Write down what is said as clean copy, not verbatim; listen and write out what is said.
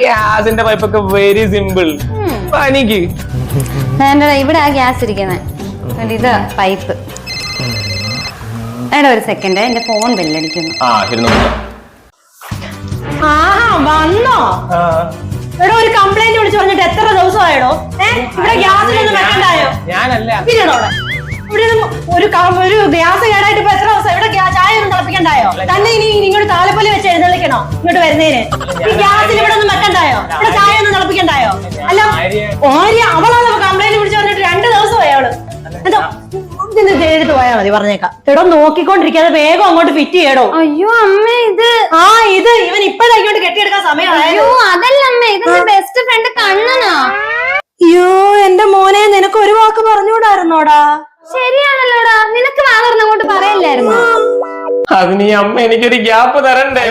ഗ്യാസിന്റെ പൈപ്പൊക്കെ very simple. പനിക്ക് ഇവിടെ ആ ഗ്യാസ് ഇരിക്കുന്നത്. ഇത് പൈപ്പ്. എടാ ഒരു സെക്കൻഡ്, എന്റെ ഫോൺ ബെല്ലടിക്കുന്നു. വന്നോ? എടോ ഒരു കംപ്ലൈന്റ് വിളിച്ചു പറഞ്ഞിട്ട് എത്ര ദിവസമായോ? ഇവിടെ ഗ്യാസിനൊന്നും വെക്കണ്ടായോ? ഞാനല്ല ഇവിടെ ഒരു ഗ്യാസ് കേടായിട്ട് ഇപ്പൊ എത്ര ദിവസം? ഇവിടെ ചായ ഒന്നും തിളപ്പിക്കണ്ടായോ? തന്നെ ഇനി ഇങ്ങോട്ട് താലപ്പൊലി വെച്ച് എഴുന്നള്ളിക്കണോ ഇങ്ങോട്ട് വരുന്നതിന്? ഈ ഗ്യാസിന് ഇവിടെ ഒന്നും വെക്കണ്ടായോ? ഇവിടെ ചായ ഒന്നും തിളപ്പിക്കണ്ടായോ? അല്ല അവളാണ് കംപ്ലൈന്റ് വിളിച്ചു പറഞ്ഞിട്ട് 2 ദിവസമായി അവള്. എന്തോ എഴുത്ത് പോയാൽ മതി, പറഞ്ഞേക്കാം. എടോ നോക്കിക്കൊണ്ടിരിക്കാതെ വേഗം അങ്ങോട്ട് ഫിറ്റ് ചെയ്യടോ. അയ്യോ അമ്മ, ഇത് ഇവൻ ഇപ്പോഴായിക്കോട്ട് കെട്ടിയെടുക്കാൻ സമയമായോ? അതല്ല അമ്മ, ഇതിന്റെ ബെസ്റ്റ് ഫ്രണ്ട് കണ്ണനാ. അയ്യോ എന്റെ മോനെ, നിനക്ക് ഒരു വാക്ക് പറഞ്ഞുകൂടായിരുന്നോടാ? ശരിയാണല്ലോടാ, നിനക്ക് വാങ്ങർന്ന് അങ്ങോട്ട് പറയല്ലായിരുന്നു. അതിന് ഈ അമ്മ എനിക്കൊരു ഗ്യാപ്പ് തരണ്ടേ?